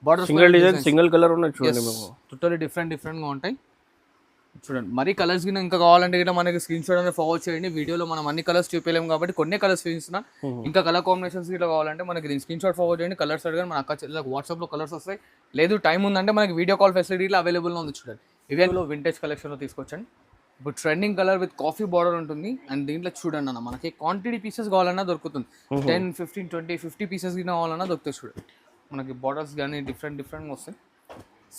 Border single design single colour ఉన్నాయి చూడండి మేము. టోటల్లీ డిఫరెంట్ గా ఉంటాయి చూడండి. మరీ కలర్స్ గిన ఇంకా కావాలంటే గిన మనకి స్క్రీన్ షాట్ అనేది ఫార్వర్డ్ చేయండి. వీడియోలో మనం అన్ని కలర్స్ చూపించలేము కాబట్టి కొన్ని కలర్స్ చూపిస్తున్నా. ఇంకా కలర్ కాంబినేషన్స్ గిట్లా కావాలంటే మనకి దీని స్క్రీన్ షాట్ ఫార్వర్డ్ చేయండి. కలర్స్ అడగండి, మన అక్క చెల్లెలకు వాట్సాప్లో కలర్స్ వస్తాయి. లేదు టైం ఉందంటే మనకి వీడియో కాల్ ఫెసిలిటీలో అవైలబుల్లో ఉంది చూడండి. ఇవేలో వింటేజ్ కలెక్షన్లో తీసుకొచ్చండి. ఇప్పుడు trending colour with coffee border ఉంటుంది. అండ్ దీంట్లో చూడండి అన్న మనకి క్వాంటిటీ పీసెస్ కావాలన్నా దొరుకుతుంది. 10, 15, 20, 50 పీసెస్ గిన కావాలన్నా దొరుకుతాయి చూడండి. మనకి బార్డర్స్ కానీ డిఫరెంట్గా వస్తాయి.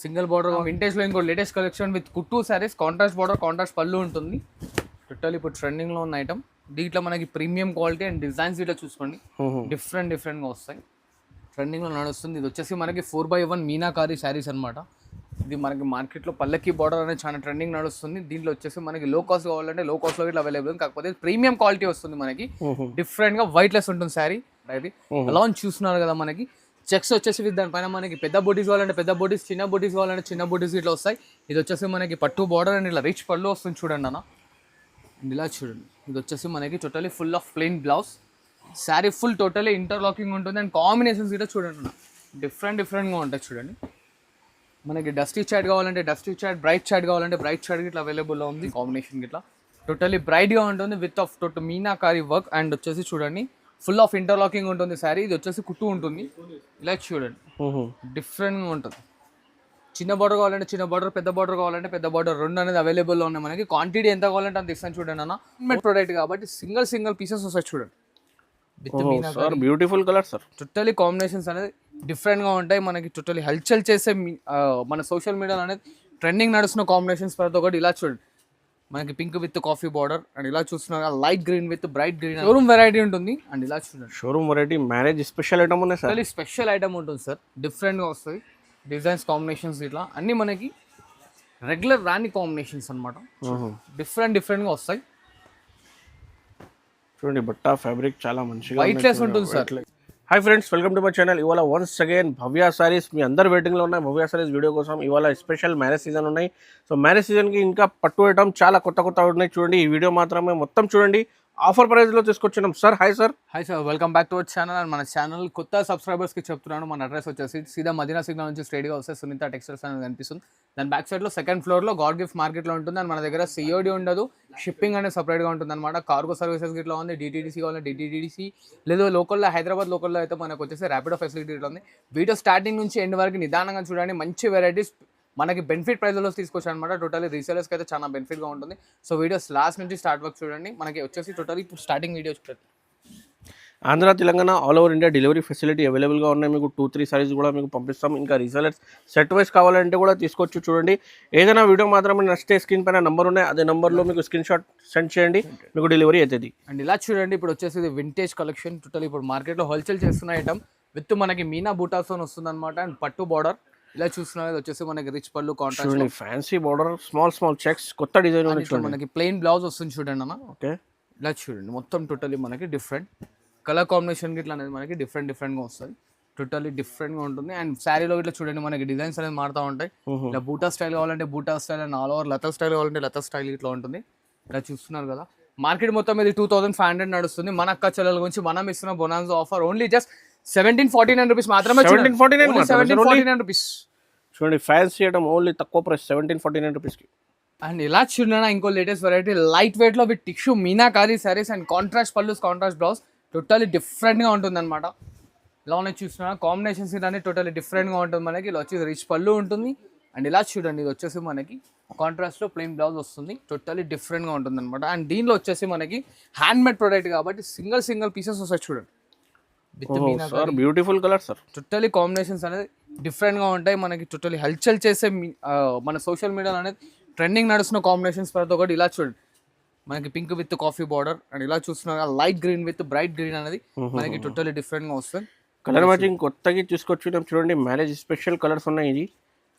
సింగిల్ బార్డర్ వింటేజ్లో ఇంకో లేటెస్ట్ కలెక్షన్ విత్ కుట్టు శారీస్, కాంట్రాస్ట్ బార్డర్, కాంట్రాస్ట్ పళ్ళు ఉంటుంది. టోటల్ ఇప్పుడు ట్రెండింగ్లో ఉన్న ఐటమ్. దీంట్లో మనకి ప్రీమియం క్వాలిటీ అండ్ డిజైన్స్ ఇట్లా చూసుకోండి. డిఫరెంట్గా వస్తాయి. ట్రెండింగ్లో నడుస్తుంది. ఇది వచ్చేసి మనకి 4x1 మీనాకారి శారీస్ అనమాట. ఇది మనకి మార్కెట్లో పల్లకి బార్డర్ అనేది చాలా ట్రెండింగ్ నడుస్తుంది. దీంట్లో వచ్చేసి మనకి లో కాస్ట్ కావాలంటే లో కాస్ట్లో ఇట్లా అవైలబుల్. కాకపోతే ప్రీమియం క్వాలిటీ వస్తుంది మనకి. డిఫరెంట్గా వైట్లెస్ ఉంటుంది శారీ. అది అలా చూస్తున్నారు కదా మనకి. చెక్స్ వచ్చేసి దానిపైన మనకి పెద్ద బోటీస్ కావాలంటే పెద్ద బోటీస్, చిన్న బోటీస్ కావాలంటే చిన్న బోటీస్ ఇట్లా వస్తాయి. ఇది వచ్చేసి మనకి పట్టు బార్డర్ అండ్ ఇట్లా రిచ్ పళ్ళు వస్తుంది చూడండి అన్న. ఇలా చూడండి. ఇది వచ్చేసి మనకి totally full of plain blouse. Sari full totally interlocking ఉంటుంది. అండ్ కాంబినేషన్స్ కూడా చూడండి అన్న డిఫరెంట్గా ఉంటాయి చూడండి. మనకి డస్టీ చాట్ కావాలంటే డస్టీ చాట్, బ్రైట్ చాట్ కావాలంటే బ్రైట్ చాట్ ఇట్లా అవైలబుల్లో ఉంది. కాంబినేషన్ ఇట్లా టోటలీ బ్రైట్గా ఉంటుంది with of total meenakari work. And వచ్చేసి చూడండి ఫుల్ ఆఫ్ ఇంటర్లాకింగ్ ఉంటుంది శారీ. ఇది వచ్చేసి కుట్టు ఉంటుంది. ఇలా చూడండి డిఫరెంట్గా ఉంటుంది. చిన్న బార్డర్ కావాలంటే చిన్న బార్డర్, పెద్ద బార్డర్ కావాలంటే పెద్ద బార్డర్, రెండు అనేది అవైలబుల్లో ఉన్నాయి మనకి. క్వాంటిటీ ఎంత కావాలంటే అంత ఇస్తాను చూడండి అన్న. ప్రోడక్ట్ కాబట్టి సింగిల్ పీసెస్ వస్తాయి చూడండి. Beautiful colour sir. Totally combinations అనేది డిఫరెంట్గా ఉంటాయి మనకి. టోటలీ హల్చల్ చేసే మన సోషల్ మీడియాలో అనేది ట్రెండింగ్ నడుస్తున్న కాంబినేషన్స్ ప్రతి ఒక్కటి. ఇలా చూడండి మనకి pink with coffee border. And ఇలా చూస్తున్నారు light green with bright green. Showroom variety ఉంటుంది. అండ్ ఇలా చూడండి showroom variety marriage special item ఉన్నాయి సార్. స్పెషల్ ఐటమ్ ఉంటుంది సార్. డిఫరెంట్గా వస్తుంది. డిజైన్స్, కాంబినేషన్స్ ఇట్లా అన్నీ మనకి రెగ్యులర్ రాని కాంబినేషన్స్ అనమాట. డిఫరెంట్గా వస్తాయి చూడండి. బట్ట ఫ్యాబ్రిక్ చాలా మంచిగా వైట్లెస్ ఉంటుంది sir. Hi friends, welcome to my channel. ఇవాళ వన్స్ అగైన్ భవ్య సారీస్ మీ అందరు వెయిటింగ్లో ఉన్నాయి. భవ్య సారీస్ వీడియో కోసం ఇవాళ స్పెషల్ మ్యారేజ్ సీజన్ ఉన్నాయి. సో మ్యారేజ్ సీజన్కి ఇంకా పట్టు ఐటమ్ చాలా కొత్త ఉన్నాయి చూడండి. ఈ వీడియో మాత్రమే మొత్తం చూడండి. ఆఫర్ ప్రైస్లో తీసుకొచ్చినాం sir. Hi sir. Welcome back to our channel. And మన ఛానల్ కొత్త సబ్స్క్రైబర్స్కి చెప్తున్నాను. మన అడ్రస్ వచ్చేసి సీదా మదీనా సిగ్నల్ నుంచి స్ట్రైట్గా వస్తే సునీత టెక్స్టైల్స్ అనేది కనిపిస్తుంది. దాని బ్యాక్ సైడ్లో సెకండ్ ఫ్లోర్లో గాడ్ గిఫ్ట్ మార్కెట్లో ఉంటుంది. అండ్ మన దగ్గర COD ఉండదు, షిప్పింగ్ అనేది సపరేట్గా ఉంటుంది అనమాట. కార్గో సర్వీసెస్ ఇట్లా ఉంది. DTDC కావాలంటే DTDC, లేదు లోకల్లో హైదరాబాద్ లోకల్లో అయితే మనకు వచ్చేసి ర్యాపిడో ఫెసిలిటీ ఇట్లా ఉంది. వీడియో స్టార్టింగ్ నుంచి ఎండ్ వరకు నిదానంగా చూడండి. మంచి వెరైటీస్ మనకి బెనిఫిట్ ప్రైస్లో తీసుకొచ్చాను అనమాట. టోటలీ రీసేలర్స్కి అయితే చాలా బెనిఫిట్గా ఉంటుంది. సో వీడియోస్ లాస్ట్ నుంచి స్టార్ట్ వరకు చూడండి. మనకి వచ్చేసి టోటలీ ఇప్పుడు స్టార్టింగ్ వీడియో చూడండి. Andhra, Telangana, all over India delivery facility అవైలబుల్గా ఉన్నాయి. మీకు 2-3 సారీస్ కూడా మీకు పంపిస్తాం. ఇంకా రీసెలర్స్ సెట్ వైస్ కావాలంటే కూడా తీసుకోవచ్చు చూడండి. ఏదైనా వీడియో మాత్రమే నచ్చితే స్క్రీన్ పైన నెంబర్ ఉన్నాయి. అదే నెంబర్లో మీకు స్క్రీన్ షాట్ సెండ్ చేయండి, మీకు డెలివరీ అవుతుంది. అండ్ ఇలా చూడండి. ఇప్పుడు వచ్చేసి వింటేజ్ కలెక్షన్. టోటల్ ఇప్పుడు మార్కెట్లో హోల్సేల్ చేస్తున్న ఐటమ్ విత్ మనకి మీనా బూటాతో వస్తుంది అనమాట. అండ్ పట్టు బార్డర్ ఇలా చూస్తున్నారు. వచ్చేసి మనకి రిచ్ పళ్ళు, contrast fancy border, small checks, కొత్త డిజైన్ మనకి ప్లెయిన్ బ్లౌజ్ వస్తుంది చూడండి అన్న. ఓకే ఇలా చూడండి మొత్తం టోటలీ మనకి డిఫరెంట్ కలర్ కాంబినేషన్ ఇట్లా అనేది మనకి డిఫరెంట్గా వస్తుంది. టోటలీ డిఫరెంట్గా ఉంటుంది. అండ్ శారీలో ఇట్లా చూడండి మనకి డిజైన్స్ అనేది మారుతూ ఉంటాయి. ఇలా బూటా స్టైల్ కావాలంటే buta style, and all over lata style కావాలంటే లతా స్టైల్ ఇట్లా ఉంటుంది. ఇలా చూస్తున్నారు కదా. మార్కెట్ మొత్తం ఇది 2500 నడుస్తుంది. మన అక్క చెల్లెల గురించి మనం ఇస్తున్న bonanza offer only just 1749 rupees మాత్రమే. 1749 రూపీస్ చూడండి. ఫ్యాన్సీ ఐటమ్ ఓన్లీ తక్కువ ప్రైస్ 1749 రూపీస్కి. అండ్ ఇలా చూడండి ఇంకో లేటెస్ట్ వెరైటీ లైట్ వెయిట్లో with tissue meenakari saris and contrast పళ్ళు, కాంట్రాస్ట్ బ్లౌజ్. టోటలీ డిఫరెంట్గా ఉంటుంది అనమాట. ఇలా ఉన్నాయి చూస్తున్నా కాంబినేషన్స్ ఇలానే టోటలీ డిఫరెంట్గా ఉంటుంది మనకి. ఇలా వచ్చేసి రిచ్ పళ్ళు ఉంటుంది. అండ్ ఇలా చూడండి ఇది వచ్చేసి మనకి కాంట్రాస్ట్లో ప్లెయిన్ బ్లౌజ్ వస్తుంది. టోటలీ డిఫరెంట్గా ఉంటుంది అనమాట. అండ్ దీనిలో వచ్చేసి మనకి హ్యాండ్మేడ్ ప్రోడక్ట్ కాబట్టి సింగిల్ పీసెస్ వస్తాయి చూడండి. Beautiful colour sir. Totally combinations అనేది డిఫరెంట్గా ఉంటాయి మనకి. టోటలీ హల్చల్ చేసే మన సోషల్ మీడియాలో అనేది ట్రెండింగ్ నడుస్తున్న కాంబినేషన్స్ ప్రతి ఒక్కటి. ఇలా చూడండి మనకి pink with coffee border. And ఇలా చూస్తున్నారు light green with bright green అనేది మనకి టోటలీ డిఫరెంట్గా వస్తుంది. కలర్ మ్యాచింగ్ కొత్తగా తీసుకొచ్చినాం చూడండి. మ్యారేజ్ స్పెషల్ కలర్స్ ఉన్నాయి. ఇది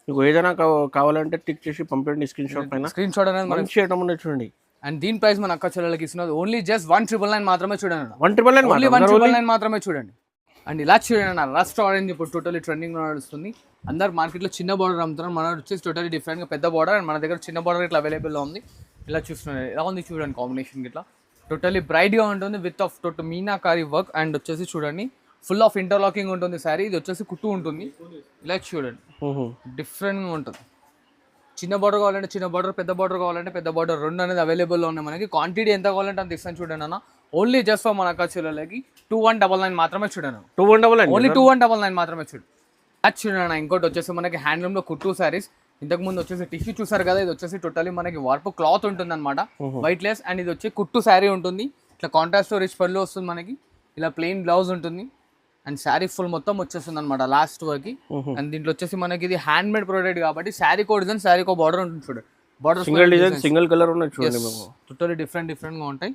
మీకు ఏదైనా కావాలంటే టిక్ చేసి పంపించండి స్క్రీన్ షాట్ పైన. స్క్రీన్ షాట్ అనేది మంచి ఐటమ్ ఉన్నాయి చూడండి. అండ్ దీని ప్రైస్ మన అక్క చెల్లెలకి ఇస్తున్నది ఓన్లీ జస్ట్ 1999 మాత్రమే చూడండి. 1999 మాత్రమే చూడండి. అండ్ ఇలా చూడండి రస్ట్ ఆరెంజ్ ఇప్పుడు టోటలీ ట్రెండింగ్ నడుస్తుంది. అందరు మార్కెట్లో చిన్న బార్డర్ అమ్ముతున్నారు. మన వచ్చేసి టోటలీ డిఫరెంట్గా పెద్ద బార్డర్. అండ్ మన దగ్గర చిన్న బార్డర్ ఇట్లా అవైలబుల్లో ఉంది. ఇలా చూస్తున్నారు ఎలా ఉంది చూడండి కాంబినేషన్ ఇట్లా టోటలీ బ్రైట్గా ఉంటుంది with of total meenakari work. And వచ్చేసి చూడండి ఫుల్ ఆఫ్ ఇంటర్లాకింగ్ ఉంటుంది శారీ. ఇది వచ్చేసి కుట్టు ఉంటుంది. ఇలా చూడండి డిఫరెంట్గా ఉంటుంది. చిన్న బార్డర్ కావాలంటే చిన్న బార్డర్, పెద్ద బార్డర్ కావాలంటే పెద్ద బార్డర్, రెండు అనేది అవైలబుల్లో ఉన్నాయి మనకి. క్వాంటిటీ ఎంత కావాలంటే అంత ఇస్తాను చూడండి అన్న. ఓన్లీ జస్ట్ ఫర్ మన అక్క చెల్లెలకి 2199 మాత్రమే చూడండి. 2199 ఓన్లీ 2199 మాత్రమే చూడు. అది చూడండి. ఇంకోటి వచ్చేసి మనకి హ్యాండ్లూమ్లో కుట్టు శారీస్. ఇంతకుముందు వచ్చేసి టిష్యూ చూసారు కదా, ఇది వచ్చేసి టోటలీ మనకి వార్పు క్లాత్ ఉంటుంది అనమాట, వైట్ లెస్. అండ్ ఇది వచ్చి కుట్టు శారీ ఉంటుంది. ఇట్లా కాంట్రాస్ట్ రిచ్ పళ్ళు వస్తుంది మనకి. ఇలా ప్లెయిన్ బ్లౌజ్ ఉంటుంది. అండ్ శారీ ఫుల్ మొత్తం వచ్చేస్తుంది అనమాట లాస్ట్ వరకు. అండ్ దీంట్లో వచ్చేసి మనకి ఇది హ్యాండ్ మేడ్ ప్రోడక్ట్ కాబట్టి శారీ కో డిజైన్, శారీ కో బార్డర్ ఉంటుంది చూడండి. Border single design, single colour ఉన్నాయి చూడండి. టోటలీ డిఫరెంట్గా ఉంటాయి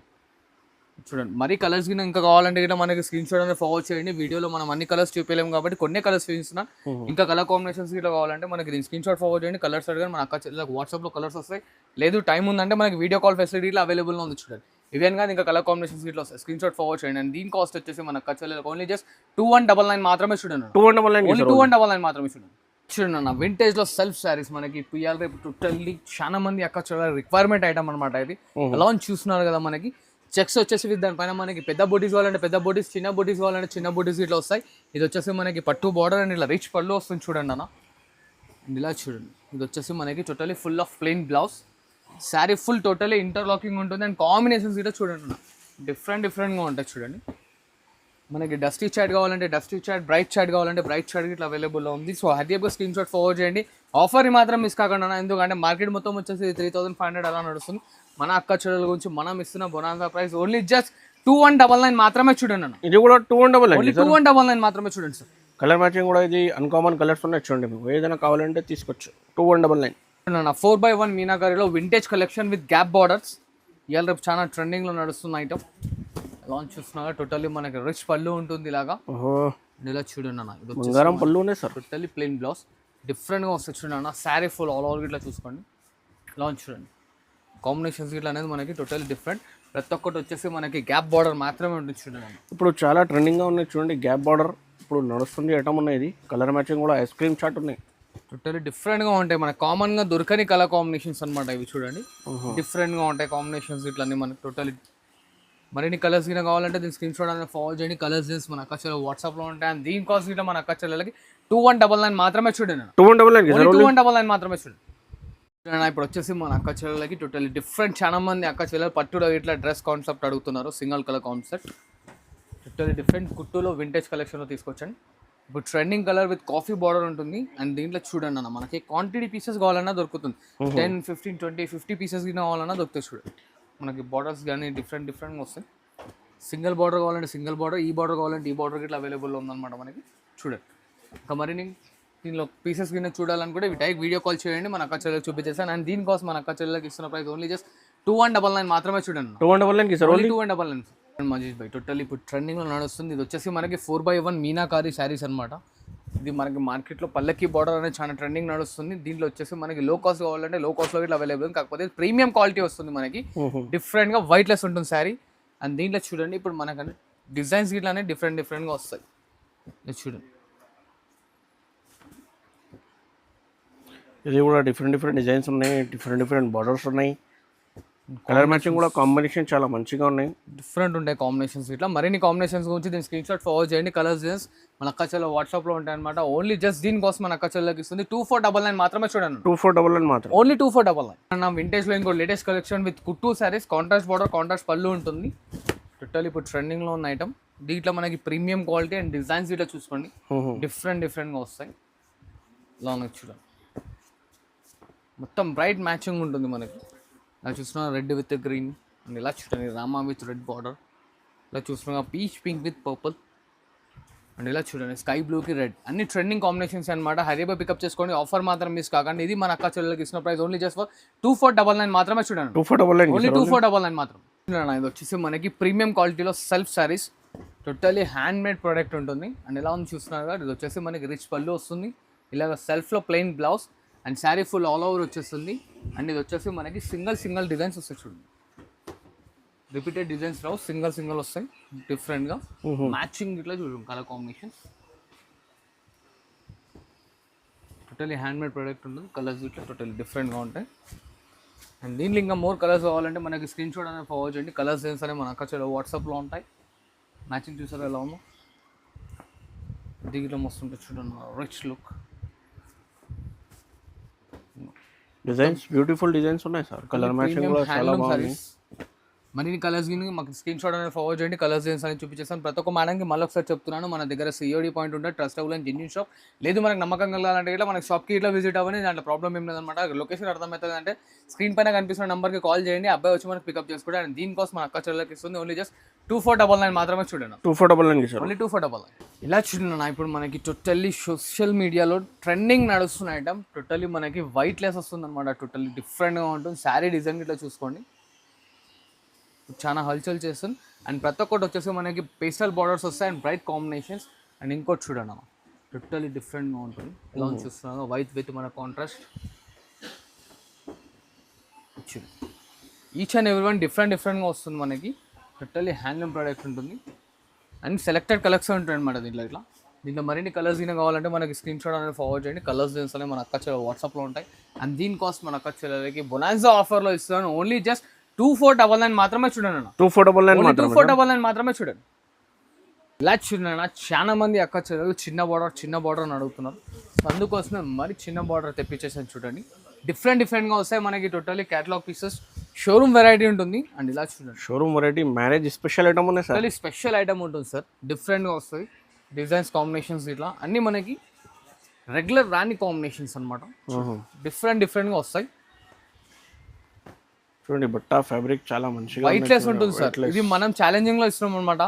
చూడండి. మరీ కలర్స్ కింద ఇంకా కావాలంటే కూడా మనకి స్క్రీన్ షాట్ అనేది ఫార్వర్డ్ చేయండి. వీడియోలో మనం అన్ని కలర్స్ చూపించలేము కాబట్టి కొన్ని కలర్స్ చూపిస్తున్నాం. ఇంకా కలర్ కాంబినేషన్స్ ఇట్లా కావాలంటే మనకి దీని స్క్రీన్ షాట్ ఫార్వర్డ్ చేయండి. కలర్స్ అడిగారు మన అక్క చెల్లెలకు వాట్సాప్లో కలర్స్ వస్తాయి. లేదు టైం ఉందంటే మనకి వీడియో కాల్ ఫెసిలిటీ ఇట్లా అవైలబుల్గా ఉంది చూడండి. ఇవేం కాదు ఇంకా కలర్ కాంబినేషన్స్ ఇట్లా వస్తాయి. స్క్రీన్ షాట్ ఫార్వర్డ్ చేయండి. అండ్ దీని కాస్ట్ వచ్చేసి మన అక్క చెల్లెలకు ఓన్లీ జస్ట్ 2199 మాత్రమే చూడండి. 2199 మాత్రమే చూడండి. చూడండి అన్న, వింటేజ్ లో సెల్ఫ్ శారీస్ మనకి పియాలి రేపు టోటల్లీ చాలా మంది అక్క చెల్లెల రిక్వైర్మెంట్ ఐటమ్ అనమాట ఇది. ఎలా చూస్తున్నారు కదా, మనకి చెక్స్ వచ్చేసి దానిపైన మనకి పెద్ద బోటీస్ కావాలంటే పెద్ద బోటీస్, చిన్న బోటీస్ కావాలంటే చిన్న బోటీస్ ఇట్లా వస్తాయి. ఇది వచ్చేసి మనకి పట్టు బార్డర్ అండ్ ఇలా రిచ్ పళ్ళు వస్తుంది చూడండి అన్న. ఇలా చూడండి, ఇది వచ్చేసి మనకి totally full of plain blouse. Sari full totally interlocking ఉంటుంది. అండ్ కాంబినేషన్స్ ఇట్లా చూడండి అన్న, డిఫరెంట్గా ఉంటాయి చూడండి. మనకి డస్టీ చాట్ కావాలంటే డస్టీ చాట్, బ్రైట్ చాట్ కావాలంటే బ్రైట్ చాట్ ఇట్లా అవైలబుల్లో ఉంది. సో హ్యాపీగా స్క్రీన్ షాట్ ఫార్వర్డ్ చేయండి. ఆఫర్ని మాత్రం మిస్ కాకుండా, ఎందుకంటే మార్కెట్ మొత్తం వచ్చేసి 3500 అలా నడుస్తుంది. మన అక్క చెల్లెల గురించి మనం ఇస్తున్న బొనాన్సా ప్రైస్ ఓన్లీ జస్ట్ 2199 మాత్రమే చూడండి అన్న. ఇది కూడా 2199, 2199 మాత్రమే చూడండి సార్. కలర్ మ్యాచింగ్ కూడా ఇది అన్కామన్ కలర్స్ ఉన్నాయి చూడండి. మీకు ఏదైనా కావాలంటే తీసుకోవచ్చు. 2199 అన్న. 4x1 మీనాకారిలో vintage collection with gap borders. ఇవాళ రేపు చాలా ట్రెండింగ్లో నడుస్తున్న ఐటమ్. లాంచ్ చూస్తున్నా టోటల్లీ మనకి రిచ్ పళ్ళు ఉంటుంది ఇలాగా. ఇలా చూడండి అన్న, ఇది బంగారం పళ్ళు ఉన్నాయి సార్. టోటల్లీ ప్లెయిన్ బ్లౌజ్ డిఫరెంట్గా వస్తుంది చూడండి అన్న. శారీ ఫుల్ ఆల్ ఓవర్ ఇట్లా చూసుకోండి. లాంచ్ చూడండి, కాంబినేషన్స్ ఇట్లా అనేది మనకి టోటల్లీ డిఫరెంట్. ప్రతి ఒక్కటి వచ్చేసి మనకి గ్యాప్ బార్డర్ మాత్రమే ఉంటుంది చూడండి. ఇప్పుడు చాలా ట్రెండింగ్గా ఉన్నాయి చూడండి. గ్యాప్ బార్డర్ ఇప్పుడు నడుస్తుంది ఐటమ్ ఉన్నాయి. ఇది కలర్ మ్యాచింగ్ కూడా ఐస్ క్రీమ్ చాట్ ఉన్నాయి. టోటల్లీ డిఫరెంట్గా ఉంటాయి. మనకి కామన్గా దొరకని కలర్ కాంబినేషన్స్ అనమాట ఇవి చూడండి. డిఫరెంట్గా ఉంటాయి కాంబినేషన్స్ ఇట్లా అన్నీ మనకి టోటల్లీ. మరిన్ని కలర్స్ గిన కావాలంటే దీని స్క్రీన్ షాట్ అనేది ఫార్వర్డ్ చేయండి. కలర్స్ మన అక్క చెల్లెలు వాట్సాప్లో ఉంటాయి. అండ్ దీని కాస్ట్ గిట్లా మన అక్క చెల్లెలకి 2199 మాత్రమే చూడండి. 2199 మాత్రమే చూడండి. ఇప్పుడు వచ్చేసి మన అక్క చెల్లెలకి టోటల్లీ డిఫరెంట్. చాలా మంది అక్క చెల్లెలు పట్టులో ఇట్లా డ్రెస్ కాన్సెప్ట్ అడుగుతున్నారు, single colour concept. Totally different కుట్టులో వింటేజ్ కలెక్షన్లో తీసుకొచ్చండి. ఇప్పుడు trending colour with coffee border ఉంటుంది. అండ్ దీంట్లో చూడండి అన్న, మనకి క్వాంటిటీ పీసెస్ కావాలన్నా దొరుకుతుంది. 10, 15, 20, 50 పీసెస్ కావాలన్నా దొరుకుతాయి చూడండి. మనకి బార్డర్స్ కానీ డిఫరెంట్గా వస్తాయి. సింగిల్ బార్డర్ కావాలంటే సింగిల్ బార్డర్, ఈ బార్డర్ కావాలంటే ఈ బార్డర్ ఇట్లా అవైలబుల్ ఉందన్నమాట మనకి చూడండి. ఇంకా మరిన్ని దీనిలో పీసెస్ కింద చూడాలనుకుంటే డైరెక్ట్ వీడియో కాల్ చేయండి, మన అక్క చెల్లెలకు చూపించేస్తాను. అండ్ దీనికోసం మన అక్క చెల్లెలకు ఇస్తున్న ప్రైస్ ఓన్లీ జస్ట్ 2199 మాత్రమే చూడండి. 2199 మజీద్ బై. టోటల్ ఇప్పుడు ట్రెండింగ్లో నడుస్తుంది. ఇది వచ్చేసి మనకి 4x1 మీనాకారి శారీస్ అనమాట. ఇది మనకి మార్కెట్లో పల్లకి బార్డర్ అనేది చాలా ట్రెండింగ్ నడుస్తుంది. దీంట్లో వచ్చేసి మనకి లో కాస్ట్ కావాలంటే లో కాస్ట్లో ఇట్లా అవైలబుల్, కాకపోతే ప్రీమియం క్వాలిటీ వస్తుంది మనకి. డిఫరెంట్గా వైట్ లెస్ ఉంటుంది శారీ. అండ్ దీంట్లో చూడండి ఇప్పుడు మనకి డిజైన్స్ ఇట్లానే డిఫరెంట్గా వస్తాయి. చూడండి, ఇది కూడా డిఫరెంట్ డిజైన్స్ ఉన్నాయి, డిఫరెంట్ బార్డర్స్ ఉన్నాయి. కలర్ మ్యాచింగ్ కూడా కాంబినేషన్ చాలా మంచిగా ఉన్నాయి. డిఫరెంట్ ఉంటాయి కాంబినేషన్స్ ఇట్లా. మరిన్ని కాంబినేషన్స్ గురించి దీని స్క్రీన్ షాట్ ఫార్వర్డ్ చేయండి. కలర్స్ డిజైన్స్ మన అక్క చెల్లె వాట్సాప్లో ఉంటాయి అనమాట. ఓన్లీ జస్ట్ దీనికోసం మన అక్క చెల్లెకి ఇస్తుంది 2499 మాత్రమే చూడండి. 2499 మాత్రం, ఓన్లీ 2499. నా వింటేజ్లో ఇంకో లేటెస్ట్ కలెక్షన్ విత్ కుట్టు శారీస్, కాంట్రాస్ట్ బార్డర్, కాంట్రాస్ట్ పళ్ళు ఉంటుంది. టోటల్ ఇప్పుడు ట్రెండింగ్లో ఉన్న ఐటమ్. దీంట్లో మనకి ప్రీమియం క్వాలిటీ అండ్ డిజైన్స్ ఇట్లా చూసుకోండి. డిఫరెంట్గా వస్తాయి. ఇలా చూడండి, మొత్తం బ్రైట్ మ్యాచింగ్ ఉంటుంది మనకి. ఇలా చూస్తున్నా రెడ్ విత్ గ్రీన్ అండ్ ఇలా చూడండి రామా విత్ రెడ్ బార్డర్. ఇలా చూస్తున్నా peach pink with purple and ఇలా చూడండి స్కై బ్లూకి రెడ్. అన్ని ట్రెండింగ్ కాంబినేషన్స్ అనమాట. హరీబా పికప్ చేసుకోండి, ఆఫర్ మాత్రం మిస్ కాకండి. ఇది మన అక్క చెల్లెలకి ఇచ్చిన ప్రైస్ ఓన్లీ జస్ట్ ఫర్ 2499 మాత్రమే చూడండి. 2499 ఓన్లీ 2499 మాత్రం. ఇది వచ్చేసి మనకి ప్రీమియం క్వాలిటీలో self saris, totally hand made product ఉంటుంది. అండ్ ఎలా ఉంది చూస్తున్నారు కదా, ఇది వచ్చేసి మనకి రిచ్ పళ్ళు వస్తుంది. ఇలాగ సెల్ఫ్లో plain blouse and sari full all over వచ్చేస్తుంది. అండ్ ఇది వచ్చేసి మనకి సింగిల్ డిజైన్స్ వస్తాయి చూడండి. రిపీటెడ్ డిజైన్స్ రావు, సింగిల్ వస్తాయి డిఫరెంట్గా. మ్యాచింగ్ ఇట్లా చూడండి colour combination. Totally hand made product ఉంటుంది. కలర్స్ ఇట్లా టోటలీ డిఫరెంట్గా ఉంటాయి. అండ్ దీంట్లో ఇంకా మోర్ కలర్స్ కావాలంటే మనకి స్క్రీన్ షాట్ అనేది ఫార్వర్డ్ చేయండి. కలర్స్ డిజైన్స్ అనేవి మన అక్క చెల్లె వాట్సాప్లో ఉంటాయి. మ్యాచింగ్ చూసారా ఎలా ఉందో. దీంట్లో మస్తు ఉంటుంది చూడండి, rich look. Designs beautiful designs ఉన్నాయి సార్, కలర్ మ్యాచింగ్ కూడా చాలా బాగుంది. మరిన్ని కలర్స్ గిని మాకు స్క్రీన్ షాట్ అనేది ఫార్వర్డ్ చేయండి, కలర్స్ డిజైన్స్ అని చూపించేస్తాను. ప్రతి ఒక్క మేడంకి మళ్ళీ ఒకసారి చెప్తున్నాను, మన దగ్గర సిఓడి పాయింట్ ఉంటుంది, ట్రస్టబుల్ అండ్ జెన్యూన్ షాప్. లేదు మనకు నమ్మకం కలగాలంటే ఇట్లా మనకి షాప్కి ఇట్లా విజిట్ అవ్వని, దాంట్లో ప్రాబ్లం ఏం లేదనమాట. లొకేషన్ అర్థమవుతుంది అంటే స్క్రీన్ పైన కనిపిస్తున్న నెంబర్కి కాల్ చేయండి, అబ్బాయి వచ్చి మనకి పికప్ చేసుకుంటే. అండ్ దీనికోసం మన అక్క చెల్లెలకి ఇస్తుంది ఓన్లీ జస్ట్ 2499 మాత్రమే చూడండి, 2499 సార్, ఓన్లీ 2499. ఇలా చూడండి ఇప్పుడు మనకి టోటల్లీ సోషల్ మీడియాలో ట్రెండింగ్ నడుస్తున్న ఐటమ్, టోటల్లీ మనకి వైట్ లెస్ వస్తుంది అనమాట, టోటల్లీ డిఫరెంట్గా ఉంటుంది. శారీ డిజైన్ ఇట్లా చూసుకోండి, చాలా హల్చల్ చేస్తుంది. అండ్ ప్రతి ఒక్కటి వచ్చేసి మనకి పేస్టల్ బార్డర్స్ వస్తాయి అండ్ బ్రైట్ కాంబినేషన్స్. అండ్ ఇంకోటి చూడండి అన్న, టోటల్లీ డిఫరెంట్గా ఉంటుంది. ఎలా చూస్తున్నాను, వైట్ విత్ మన contrast. Each and every one డిఫరెంట్గా వస్తుంది మనకి, టోటల్లీ హ్యాండ్లూమ్ ప్రోడక్ట్ ఉంటుంది. అండ్ సెలెక్టెడ్ కలర్స్ ఉంటాయి అనమాట దీంట్లో మరిన్ని కలర్స్ అయినా కావాలంటే మనకి స్క్రీన్ షాట్ అనేది ఫార్వర్డ్ చేయండి. కలర్స్ అనేవి మన అక్క చెల్లెలు వాట్సాప్లో ఉంటాయి. అండ్ దీనికోసం మన అక్క చెల్లెలకి బొనాన్సా ఆఫర్లో ఇస్తున్నాను, ఓన్లీ జస్ట్ 2499 మాత్రమే చూడండి అన్న, 2499 మాత్రమే చూడండి. ఇలా చూడండి అన్న, చాలా మంది అక్క చెల్లెలు చిన్న బార్డర్ అని అడుగుతున్నారు, అందుకోసమే మరి చిన్న బార్డర్ తెప్పించేసాను చూడండి. డిఫరెంట్గా వస్తాయి మనకి, totally catalogue pieces, showroom variety ఉంటుంది. అండ్ ఇలా చూడండి, showroom variety marriage special item ఉన్నాయి సార్, టోటల్లీ స్పెషల్ ఐటమ్ ఉంటుంది సార్, డిఫరెంట్గా వస్తుంది. డిజైన్స్ కాంబినేషన్స్ ఇట్లా అన్నీ మనకి రెగ్యులర్ రాని కాంబినేషన్స్ అనమాట, డిఫరెంట్గా వస్తాయి. చూడండి బట్ట ఫ్యాబ్రిక్ చాలా మంచిగా వైట్ లెస్ ఉంటుంది సార్, ఇది మనం ఛాలెంజింగ్ లో ఇస్తున్నాం అనమాట.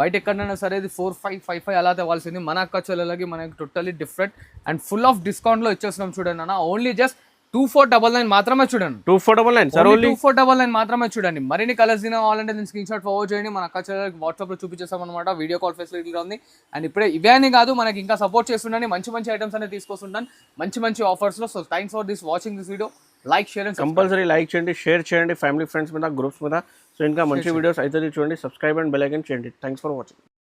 బయట ఎక్కడైనా సరే ఇది 4555 అలా తేవాల్సింది, మన అక్క చెల్లెలకి మనకి totally different and full of discount లో ఇచ్చేస్తున్నాం చూడండి అన్న, ఓన్లీ జస్ట్ 2499 మాత్రమే చూడండి, 2499 సార్, ఓన్లీ 2499 మాత్రమే చూడండి. మరిన్ని కలర్స్ కావాలంటే నేను స్క్రీన్ షాట్ ఫార్వర్డ్ చేయండి, మన అక్క చెల్లెలకి వాట్సాప్ లో చూపించేస్తాం అనమాట, వీడియో కాల్ ఫెసిలిటీగా ఉంది. అండ్ ఇప్పుడే ఇవే అని కాదు, మనకి ఇంకా సపోర్ట్ చేస్తుండీ, మంచి ఐటమ్స్ అనేది తీసుకొస్తుంటాను, మంచి ఆఫర్స్ లో. So thanks for this watching this video. Like share and compulsory like చేయండి, షేర్ చేయండి ఫ్యామిలీ ఫ్రెండ్స్ మీద, గ్రూప్స్ మీద. సో ఇంకా మంచి వీడియోస్ అయితే చూడండి, సబ్స్క్రైబ్ అండ్ బెల్ ఐకాన్ చేయండి. Thanks for watching.